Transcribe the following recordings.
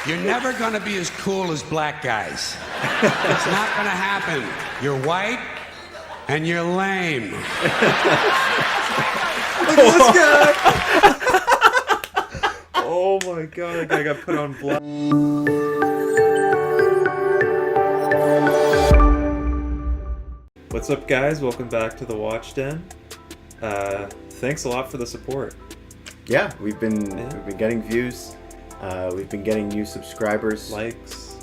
You're never going to be as cool as black guys. It's not going to happen. You're white and you're lame. Look at this guy. Oh my god, that guy got put on blast. What's up, guys? Welcome back to the Watch Den. Thanks a lot for the support. Yeah, we've been getting views. We've been getting new subscribers, Likes.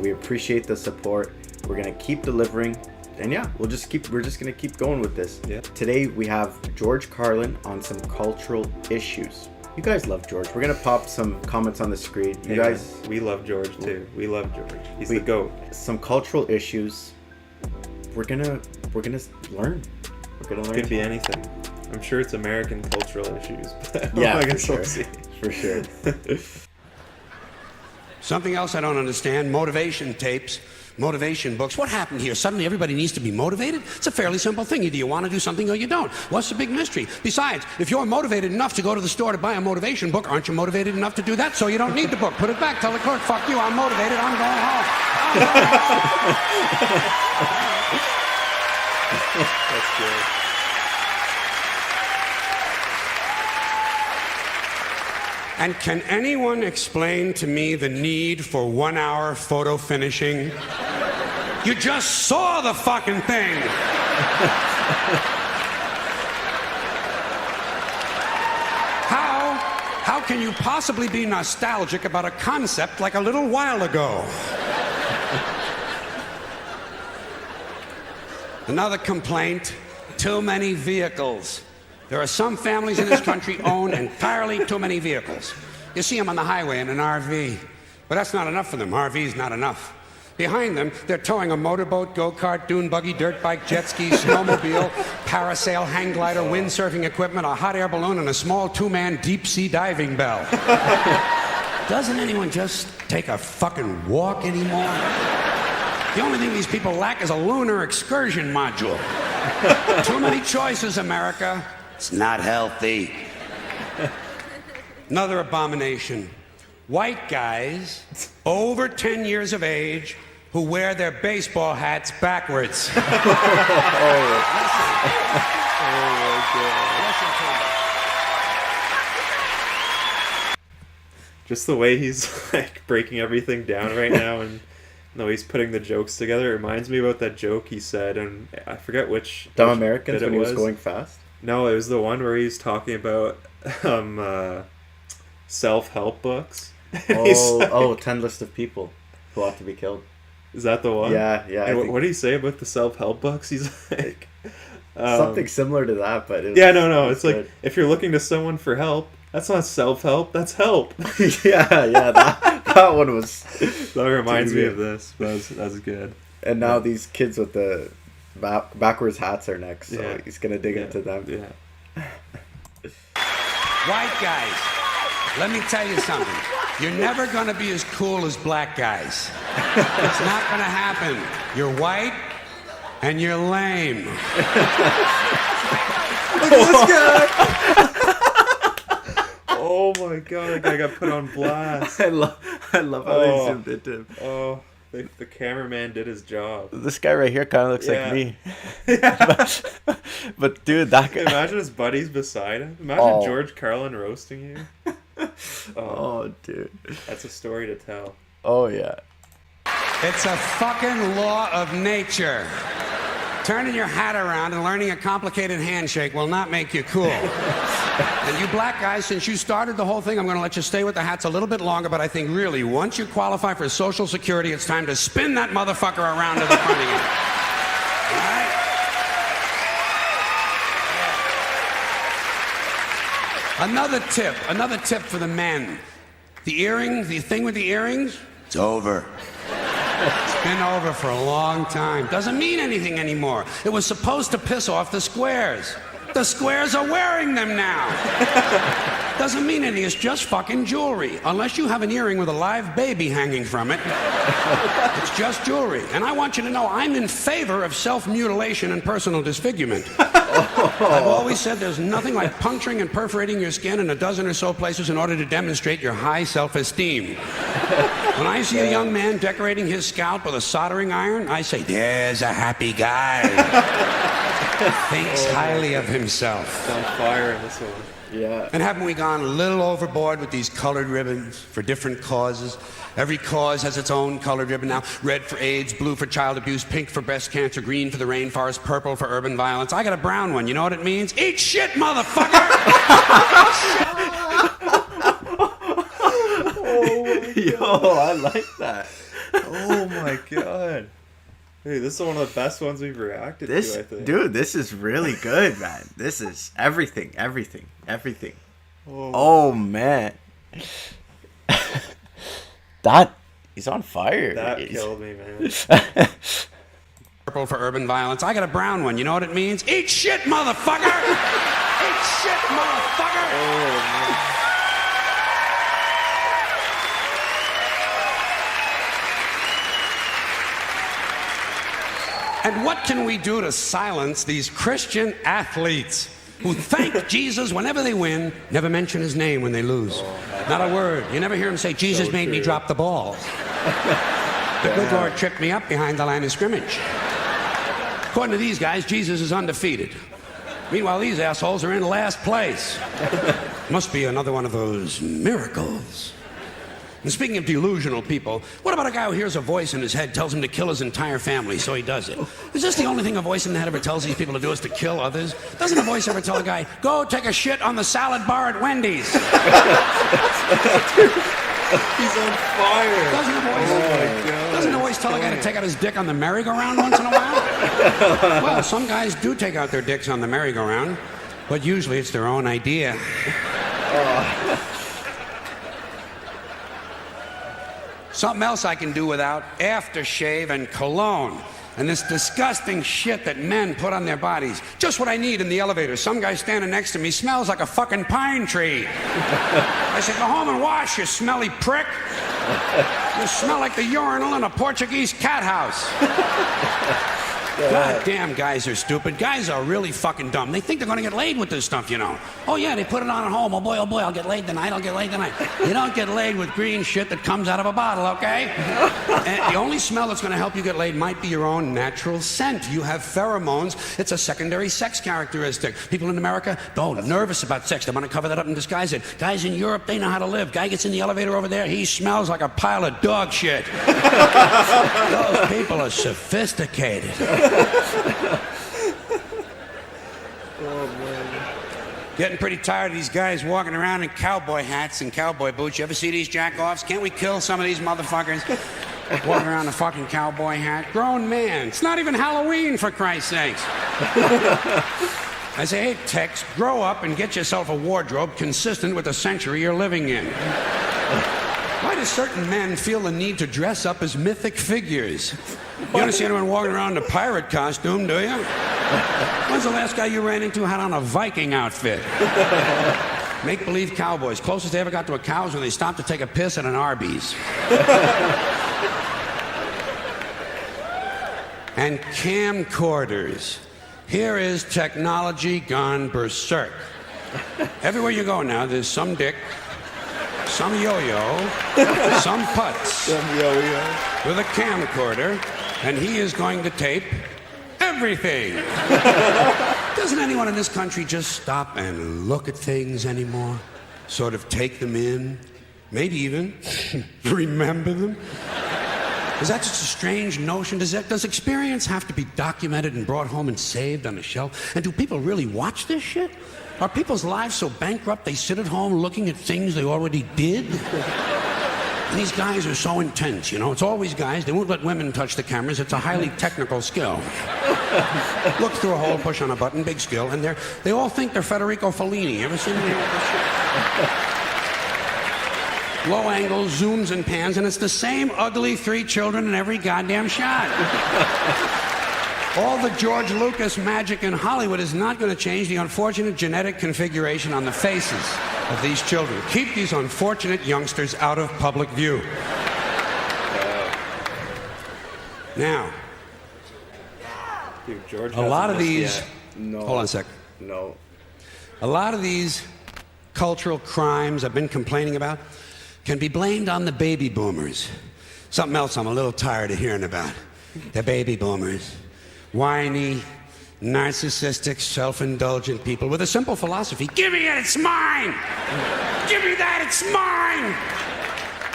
We appreciate the support. We're gonna keep delivering, and yeah, we're just gonna keep going with this. Yeah. Today we have George Carlin on some cultural issues. You guys love George. We're gonna pop some comments on the screen. You guys, Man, we love George too. We love George. He's the GOAT. Some cultural issues. We're gonna learn. We're gonna learn. Could be anything. I'm sure it's American cultural issues. But Yeah, I for guess we'll sure. see. For sure. Something else I don't understand, motivation tapes, motivation books. What happened here? Suddenly everybody needs to be motivated? It's a fairly simple thing. Either you want to do something or you don't. What's the big mystery? Besides, if you're motivated enough to go to the store to buy a motivation book, aren't you motivated enough to do that? So you don't need the book. Put it back. Tell the clerk, fuck you, I'm motivated, I'm going home. That's good. And can anyone explain to me the need for 1 hour photo finishing? You just saw the fucking thing. How can you possibly be nostalgic about a concept like a little while ago? Another complaint, too many vehicles. There are some families in this country own entirely too many vehicles. You see them on the highway in an RV. But that's not enough for them. RV's not enough. Behind them, they're towing a motorboat, go-kart, dune buggy, dirt bike, jet ski, snowmobile, parasail, hang glider, windsurfing equipment, a hot air balloon, and a small two-man deep-sea diving bell. Doesn't anyone just take a fucking walk anymore? The only thing these people lack is a lunar excursion module. Too many choices, America. It's not healthy. Another abomination. White guys over 10 years of age who wear their baseball hats backwards. Just the way he's like breaking everything down right now, and the way he's putting the jokes together, it reminds me about that joke he said, and I forget which Dumb Americans bit when he was going fast. No, it was the one where he's talking about self-help books. Oh, 10 list of people who ought to be killed. Is that the one? Yeah. And what did he say about the self-help books? He's like something similar to that, but it was, no. it It's was like if you're looking to someone for help, that's not self-help. That's help. yeah. That one was. That reminds me of this. That's good. And now these kids with the backwards hats are next, so Yeah. he's gonna dig into them. Yeah. White guys, let me tell you something. You're never going to be as cool as black guys. It's not going to happen. You're white and you're lame. Look at this guy. Oh my god, that guy got put on blast. I love how they zoomed into him. Oh, the cameraman did his job. This guy right here kind of looks Yeah. like me. but dude, that guy. Imagine his buddies beside him. Imagine George Carlin roasting you. Oh, dude. That's a story to tell. Oh yeah. It's a fucking law of nature. Turning your hat around and learning a complicated handshake will not make you cool. And you black guys, since you started the whole thing, I'm going to let you stay with the hats a little bit longer, but I think really, once you qualify for Social Security, it's time to spin that motherfucker around to the front again. All right? Another tip for the men. The thing with the earrings, it's over. It's been over for a long time. Doesn't mean anything anymore. It was supposed to piss off the squares. The squares are wearing them now. Doesn't mean anything. It's just fucking jewelry. Unless you have an earring with a live baby hanging from it. It's just jewelry. And I want you to know I'm in favor of self-mutilation and personal disfigurement. I've always said there's nothing like puncturing and perforating your skin in a dozen or so places in order to demonstrate your high self-esteem. When I see a young man decorating his scalp with a soldering iron, I say, there's a happy guy. Thinks highly of himself. It's on fire in this one. Yeah. And haven't we gone a little overboard with these colored ribbons for different causes? Every cause has its own colored ribbon now. Red for AIDS, blue for child abuse, pink for breast cancer, green for the rainforest, purple for urban violence. I got a brown one. You know what it means? Eat shit, motherfucker! Yo, I like that. Oh my god. Hey, this is one of the best ones we've reacted to, I think. Dude, this is really good, man. This is everything. Oh man. He's on fire. That killed me, man. Purple for urban violence. I got a brown one. You know what it means? Eat shit, motherfucker! Eat shit, motherfucker! Oh, man. And what can we do to silence these Christian athletes who thank Jesus whenever they win, never mention his name when they lose? Not a word. You never hear him say, Jesus So made me true. drop the ball. The good Lord tripped me up behind the line of scrimmage. According to these guys, Jesus is undefeated. Meanwhile, these assholes are in last place. Must be another one of those miracles. And speaking of delusional people, what about a guy who hears a voice in his head tells him to kill his entire family, so he does it? Is this the only thing a voice in the head ever tells these people to do is to kill others? Doesn't a voice ever tell a guy, go take a shit on the salad bar at Wendy's? He's on fire. Doesn't a voice, God. doesn't a voice tell a guy to take out his dick on the merry-go-round once in a while? Well, some guys do take out their dicks on the merry-go-round, but usually it's their own idea. Something else I can do without: aftershave and cologne. And this disgusting shit that men put on their bodies. Just what I need in the elevator. Some guy standing next to me smells like a fucking pine tree. I said, go home and wash, you smelly prick. You smell like the urinal in a Portuguese cat house. God damn, guys are stupid. Guys are really fucking dumb. They think they're gonna get laid with this stuff, you know. Oh yeah, they put it on at home. Oh boy, I'll get laid tonight, I'll get laid tonight. You don't get laid with green shit that comes out of a bottle, okay? And the only smell that's gonna help you get laid might be your own natural scent. You have pheromones. It's a secondary sex characteristic. People in America, nervous about sex. They wanna cover that up and disguise it. Guys in Europe, they know how to live. Guy gets in the elevator over there, he smells like a pile of dog shit. Those people are sophisticated. Oh, man. Getting pretty tired of these guys walking around in cowboy hats and cowboy boots. You ever see these jack-offs? Can't we kill some of these motherfuckers walking around in a fucking cowboy hat? Grown man. It's not even Halloween, for Christ's sakes. I say, hey, Tex, grow up and get yourself a wardrobe consistent with the century you're living in. Why do certain men feel the need to dress up as mythic figures? You don't see anyone walking around in a pirate costume, do you? When's the last guy you ran into had on a Viking outfit? Make-believe cowboys. Closest they ever got to a cow is when they stopped to take a piss at an Arby's. And camcorders. Here is technology gone berserk. Everywhere you go now, there's some dick, some yo-yo, some putz, Some yo-yo. with a camcorder, and he is going to tape everything. Doesn't anyone in this country just stop and look at things anymore? Sort of take them in? Maybe even remember them? Is that just a strange notion? Does experience have to be documented and brought home and saved on a shelf? And do people really watch this shit? Are people's lives so bankrupt they sit at home looking at things they already did? And these guys are so intense, you know. It's always guys. They won't let women touch the cameras. It's a highly technical skill. Look through a hole, push on a button, big skill. And they all think they're Federico Fellini. You ever seen that? Low angles, zooms, and pans, and it's the same ugly 3 children in every goddamn shot. All the George Lucas magic in Hollywood is not going to change the unfortunate genetic configuration on the faces of these children. Keep these unfortunate youngsters out of public view. Now, Dude, George a lot of hasn't these... missed No. Hold on a sec. No. A lot of these cultural crimes I've been complaining about, can be blamed on the baby boomers. Something else I'm a little tired of hearing about. The baby boomers. Whiny, narcissistic, self-indulgent people with a simple philosophy. Give me it, it's mine! Give me that, it's mine!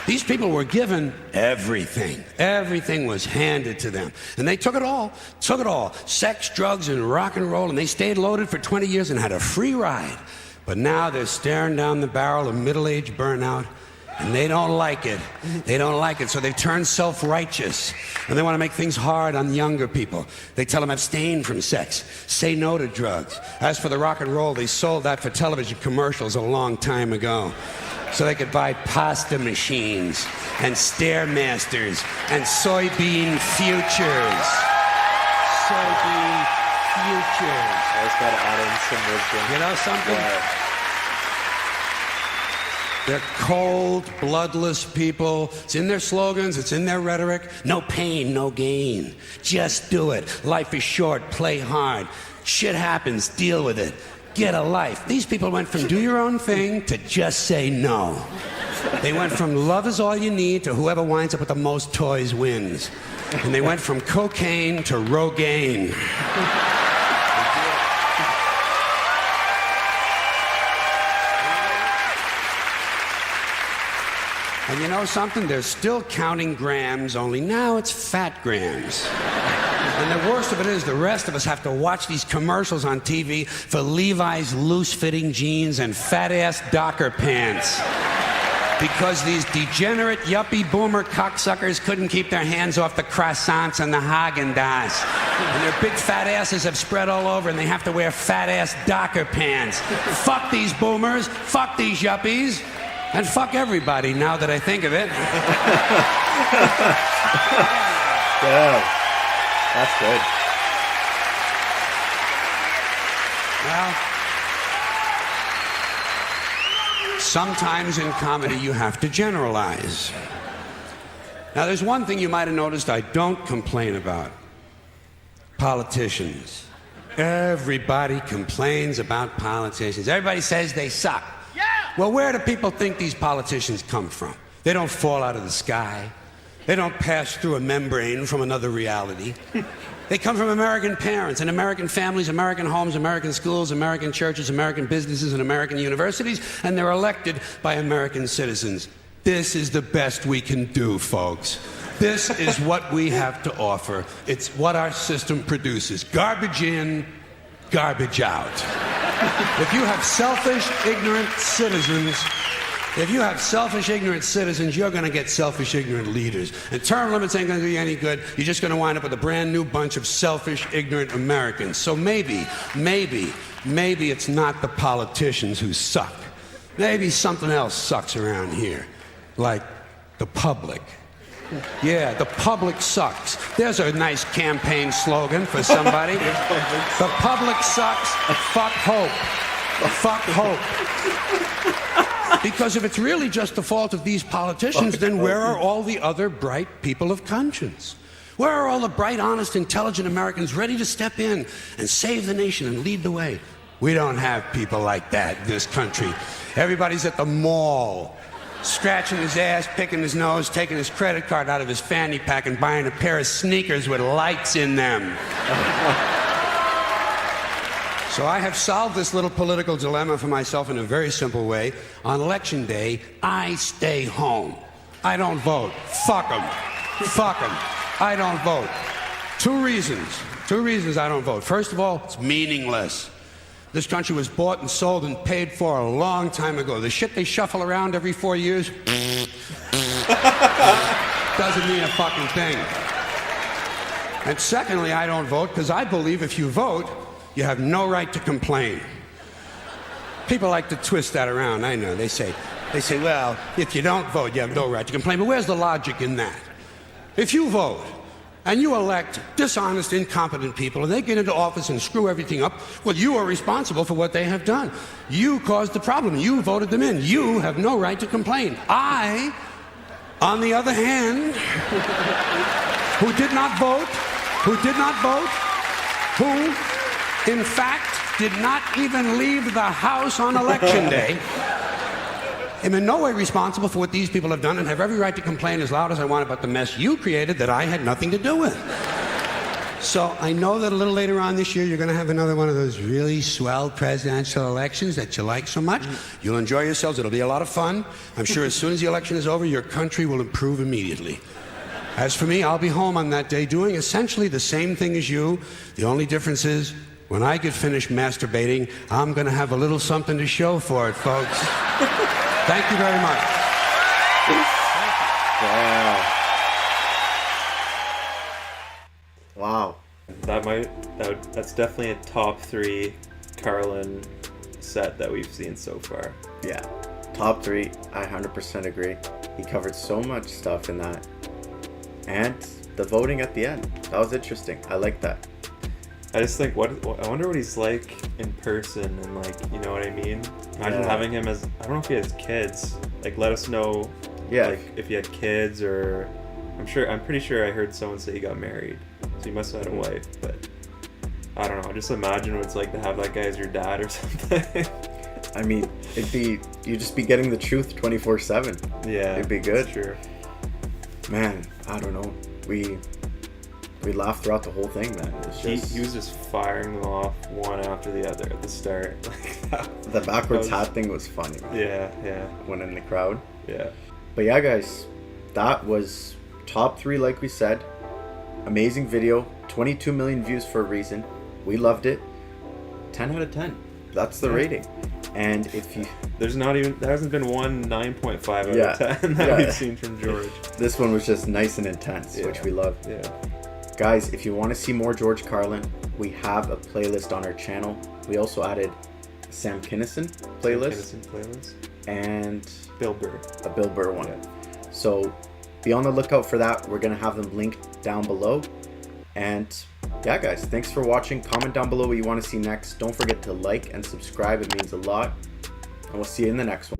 These people were given everything. Everything was handed to them. And they took it all. Took it all. Sex, drugs, and rock and roll. And they stayed loaded for 20 years and had a free ride. But now they're staring down the barrel of middle-age burnout. And they don't like it. They don't like it. So they've turned self-righteous. And they want to make things hard on younger people. They tell them abstain from sex. Say no to drugs. As for the rock and roll, they sold that for television commercials a long time ago. So they could buy pasta machines and Stairmasters and soybean futures. Soybean futures. I just got to add in some wisdom. You know something? Yeah. They're cold, bloodless people. It's in their slogans, it's in their rhetoric. No pain, no gain. Just do it. Life is short, play hard. Shit happens, deal with it. Get a life. These people went from do your own thing to just say no. They went from love is all you need to whoever winds up with the most toys wins. And they went from cocaine to Rogaine. And you know something? They're still counting grams, only now it's fat grams. And the worst of it is the rest of us have to watch these commercials on TV for Levi's loose-fitting jeans and fat-ass Docker pants. Because these degenerate, yuppie, boomer cocksuckers couldn't keep their hands off the croissants and the Haagen-Dazs. And their big fat asses have spread all over and they have to wear fat-ass Docker pants. Fuck these boomers, fuck these yuppies, and fuck everybody now that I think of it. Yeah. That's good. Well, sometimes in comedy you have to generalize. Now, there's one thing you might have noticed I don't complain about. Politicians. Everybody complains about politicians. Everybody says they suck. Yeah! Well, where do people think these politicians come from? They don't fall out of the sky. They don't pass through a membrane from another reality. They come from American parents and American families, American homes, American schools, American churches, American businesses, and American universities, and they're elected by American citizens. This is the best we can do, folks. This is what we have to offer. It's what our system produces. Garbage in, garbage out. If you have selfish, ignorant citizens, you're going to get selfish, ignorant leaders. And term limits ain't going to do you any good. You're just going to wind up with a brand new bunch of selfish, ignorant Americans. So maybe it's not the politicians who suck. Maybe something else sucks around here. Like the public. Yeah, the public sucks. There's a nice campaign slogan for somebody. The public sucks. Fuck hope. Fuck hope. Because if it's really just the fault of these politicians, then where are all the other bright people of conscience? Where are all the bright, honest, intelligent Americans ready to step in and save the nation and lead the way? We don't have people like that in this country. Everybody's at the mall, scratching his ass, picking his nose, taking his credit card out of his fanny pack and buying a pair of sneakers with lights in them. So I have solved this little political dilemma for myself in a very simple way. On election day, I stay home. I don't vote. Fuck them. Fuck them. I don't vote. Two reasons I don't vote. First of all, it's meaningless. This country was bought and sold and paid for a long time ago. The shit they shuffle around every 4 years doesn't mean a fucking thing. And secondly, I don't vote because I believe if you vote, you have no right to complain. People like to twist that around, I know. They say, well, if you don't vote, you have no right to complain. But where's the logic in that? If you vote and you elect dishonest, incompetent people and they get into office and screw everything up, well, you are responsible for what they have done. You caused the problem. You voted them in. You have no right to complain. I, on the other hand, who did not vote, who in fact did not even leave the house on election day, am in no way responsible for what these people have done and have every right to complain as loud as I want about the mess you created that I had nothing to do with. So I know that a little later on this year, you're going to have another one of those really swell presidential elections that you like so much. You'll enjoy yourselves. It'll be a lot of fun. I'm sure as soon as the election is over, your country will improve immediately. As for me, I'll be home on that day doing essentially the same thing as you. The only difference is, when I get finished masturbating, I'm going to have a little something to show for it, folks. Thank you very much. Wow. That's definitely a top 3 Carlin set that we've seen so far. Yeah. Top 3, I 100% agree. He covered so much stuff in that. And the voting at the end. That was interesting. I like that. I just think, I wonder what he's like in person, and like, you know what I mean? Imagine having him as, I don't know if he has kids. Like, let us know, like, if he had kids, or I'm pretty sure I heard someone say he got married, so he must have had a wife. But I don't know. Just imagine what it's like to have that guy as your dad or something. I mean, you'd just be getting the truth 24/7. Yeah, it'd be good. That's true. Man, I don't know. We laughed throughout the whole thing, man. He was just firing them off one after the other at the start. The backwards hat thing was funny, man. Yeah. When in the crowd. Yeah. But yeah, guys, that was top 3, like we said. Amazing video. 22 million views for a reason. We loved it. 10 out of 10. That's the rating. And if you... there hasn't been one 9.5 out of 10 that we've seen from George. This one was just nice and intense, which we loved. Yeah. Guys, if you want to see more George Carlin, we have a playlist on our channel. We also added a Sam Kinison playlist. And Bill Burr. A Bill Burr one. Yeah. So be on the lookout for that. We're going to have them linked down below. And yeah, guys, thanks for watching. Comment down below what you want to see next. Don't forget to like and subscribe. It means a lot. And we'll see you in the next one.